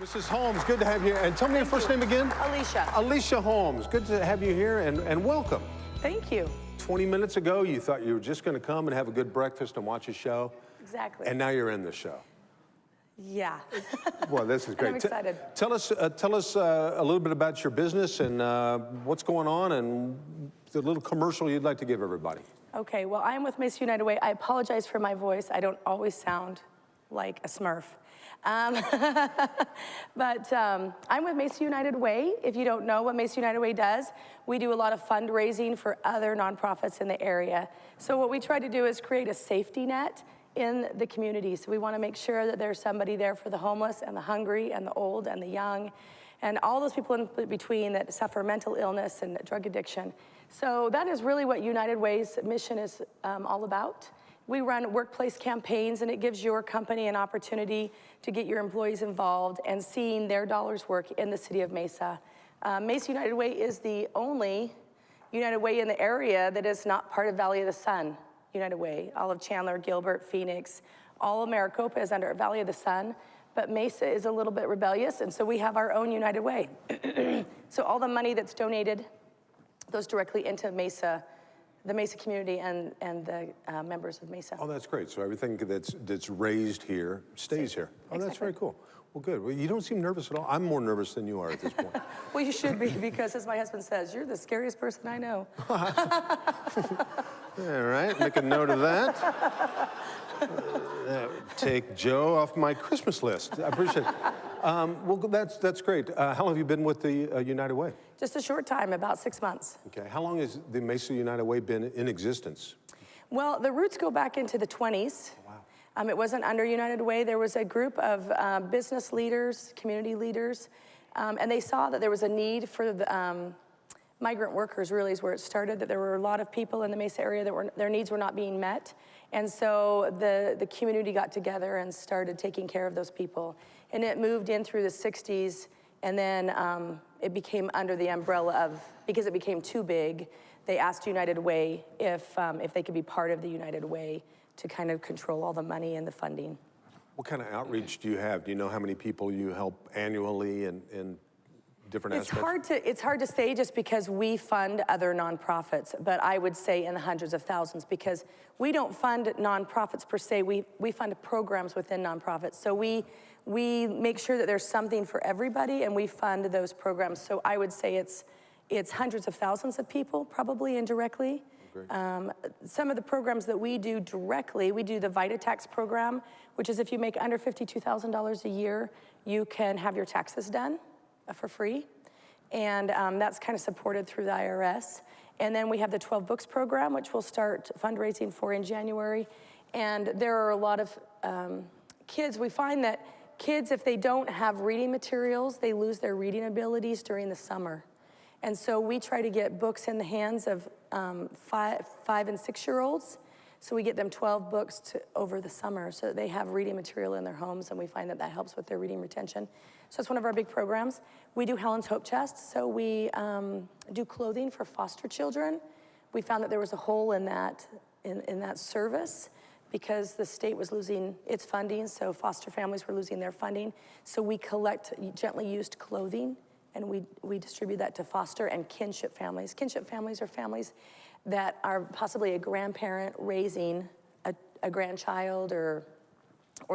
Mrs. Holmes, good to have you. And tell me your first name again. Alicia. Alicia Holmes, good to have you here and welcome. Thank you. 20 minutes ago, you thought you were just going to come and have a good breakfast and watch a show. Exactly. And now you're in the show. Yeah. Well, this is great. I'm excited. Tell us a little bit about your business and what's going on and the little commercial you'd like to give everybody. Okay, well, I'm with Mesa United Way. I apologize for my voice. I don't always sound like a Smurf. But I'm with Mesa United Way. If you don't know what Mesa United Way does, we do a lot of fundraising for other nonprofits in the area. So what we try to do is create a safety net in the community. So we want to make sure that there's somebody there for the homeless and the hungry and the old and the young and all those people in between that suffer mental illness and drug addiction. So that is really what United Way's mission is all about. We run workplace campaigns, and it gives your company an opportunity to get your employees involved and seeing their dollars work in the city of Mesa. Mesa United Way is the only United Way in the area that is not part of Valley of the Sun United Way. All of Chandler, Gilbert, Phoenix, all of Maricopa is under Valley of the Sun, but Mesa is a little bit rebellious, and so we have our own United Way. So all the money that's donated goes directly into Mesa, the Mesa community and the members of Mesa. Oh, that's great. So everything that's raised here stays here. Oh, Exactly. That's very cool. Well, good. Well, you don't seem nervous at all. I'm more nervous than you are at this point. Well, you should be, because as my husband says, you're the scariest person I know. All right, make a note of that. Take Joe off my Christmas list. I appreciate it. Well, that's great. How long have you been with the United Way? Just a short time, about 6 months. Okay. How long has the Mesa United Way been in existence? Well, the roots go back into the 20s. Oh, wow. It wasn't under United Way. There was a group of business leaders, community leaders, and they saw that there was a need for the migrant workers, really is where it started, that there were a lot of people in the Mesa area that their needs were not being met. And so the community got together and started taking care of those people. And it moved in through the 60s, and then it became under the umbrella of, because it became too big, they asked United Way if they could be part of the United Way to kind of control all the money and the funding. What kind of outreach do you have? Do you know how many people you help annually in different aspects? It's hard to say just because we fund other nonprofits, but I would say in the hundreds of thousands, because we don't fund nonprofits per se, we fund programs within nonprofits. So we make sure that there's something for everybody, and we fund those programs. So I would say it's hundreds of thousands of people, probably indirectly. Some of the programs that we do directly, we do the Vita Tax program, which is if you make under $52,000 a year, you can have your taxes done for free. And that's kind of supported through the IRS. And then we have the 12 Books program, which we'll start fundraising for in January. And there are a lot of kids. We find that kids, if they don't have reading materials, they lose their reading abilities during the summer. And so we try to get books in the hands of 5 and 6-year-olds. So we get them 12 books over the summer so that they have reading material in their homes, and we find that that helps with their reading retention. So it's one of our big programs. We do Helen's Hope Chest, so we do clothing for foster children. We found that there was a hole in that service because the state was losing its funding, so foster families were losing their funding. So we collect gently used clothing, and we distribute that to foster and kinship families. Kinship families are families that are possibly a grandparent raising a grandchild, or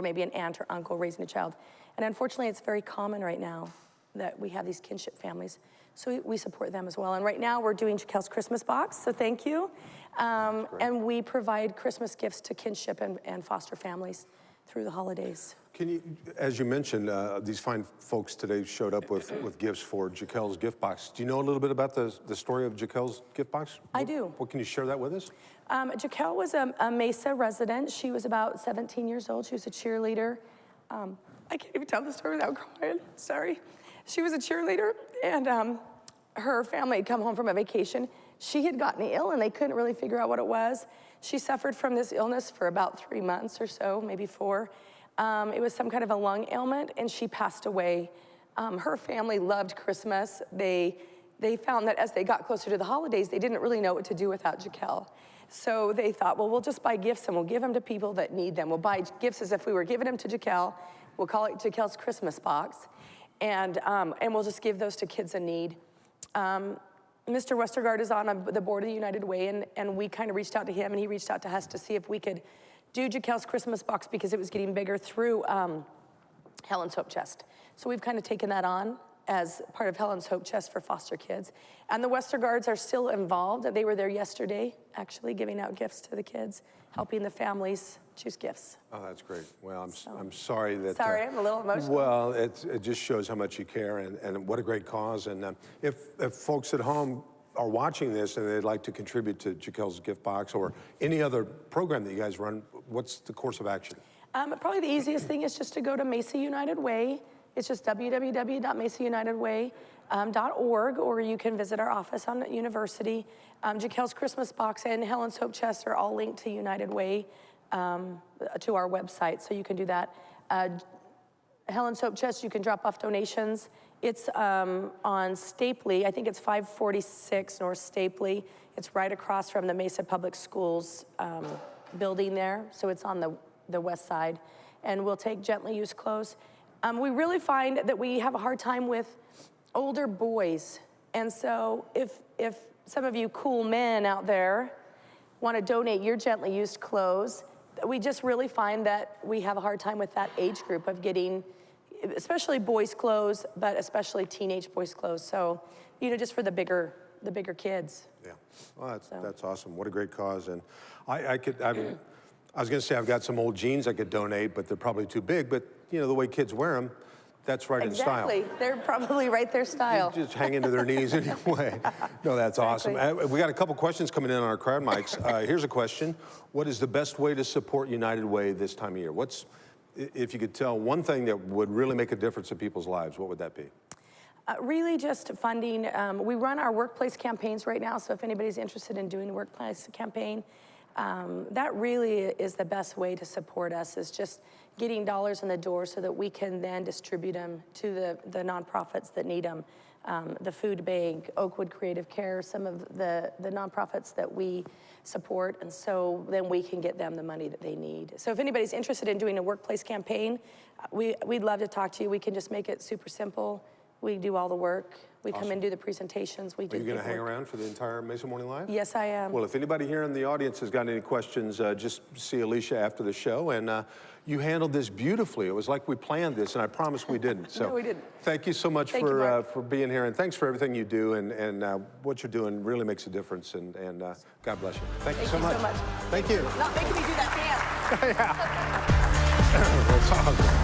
maybe an aunt or uncle raising a child. And unfortunately, it's very common right now that we have these kinship families. So we support them as well. And right now, we're doing JaKelle's Christmas box, so thank you. And we provide Christmas gifts to kinship and foster families through the holidays. Can you, as you mentioned, these fine folks today showed up with gifts for JaKelle's gift box. Do you know a little bit about the story of JaKelle's gift box? I do. What can you share that with us? JaKelle was a Mesa resident. She was about 17 years old. She was a cheerleader. I can't even tell the story without crying, sorry. She was a cheerleader, and her family had come home from a vacation. She had gotten ill, and they couldn't really figure out what it was. She suffered from this illness for about 3 months or so, maybe 4. It was some kind of a lung ailment, and she passed away. Her family loved Christmas. They found that as they got closer to the holidays, they didn't really know what to do without JaKelle. So they thought, well, we'll just buy gifts and we'll give them to people that need them. We'll buy gifts as if we were giving them to JaKelle, We'll call it JaKelle's Christmas box. And we'll just give those to kids in need. Mr. Westergaard is on the board of the United Way, and we kind of reached out to him, and he reached out to us to see if we could do JaKelle's Christmas box because it was getting bigger through Helen's Hope Chest. So we've kind of taken that on as part of Helen's Hope Chest for foster kids. And the Westergaards are still involved. They were there yesterday, actually, giving out gifts to the kids, helping the families choose gifts. Oh, that's great. Well, I'm sorry that... Sorry, I'm a little emotional. Well, it just shows how much you care, and what a great cause. And if folks at home are watching this and they'd like to contribute to JaKelle's Gift Box or any other program that you guys run, what's the course of action? Probably the easiest thing is just to go to Mesa United Way. It's just www.mesaunitedway.org, or you can visit our office on University. JaKelle's Christmas Box and Helen's Hope Chest are all linked to United Way, to our website, so you can do that. Helen's Hope Chest, you can drop off donations. It's on Stapley. I think it's 546 North Stapley. It's right across from the Mesa Public Schools building there, so it's on the west side. And we'll take gently used clothes. We really find that we have a hard time with older boys. And so if some of you cool men out there want to donate your gently used clothes, we just really find that we have a hard time with that age group of getting, especially boys' clothes, but especially teenage boys' clothes. So, you know, just for the bigger kids. Yeah, well, that's awesome. What a great cause. And I was going to say I've got some old jeans I could donate, but they're probably too big. But you know, the way kids wear them, that's right in style. Exactly, they're probably right their style. Just hang into their knees anyway. No, that's Exactly. awesome. We got a couple questions coming in on our crowd mics. Here's a question. What is the best way to support United Way this time of year? If you could tell one thing that would really make a difference in people's lives, what would that be? Really just funding. We run our workplace campaigns right now, so if anybody's interested in doing a workplace campaign, that really is the best way to support us, is just getting dollars in the door so that we can then distribute them to the nonprofits that need them. The Food Bank, Oakwood Creative Care, some of the nonprofits that we support, and so then we can get them the money that they need. So if anybody's interested in doing a workplace campaign, we'd love to talk to you. We can just make it super simple. We do all the work. We come and do the presentations. Are you going to hang around for the entire Mesa Morning Live? Yes, I am. Well, if anybody here in the audience has got any questions, just see Alicia after the show. And you handled this beautifully. It was like we planned this, and I promise we didn't. So No, we didn't. Thank you so much for being here, and thanks for everything you do. And what you're doing really makes a difference. And God bless you. Thank you so much. Thank you so much. Thank you. Not making me do that dance. Yeah. That's awesome.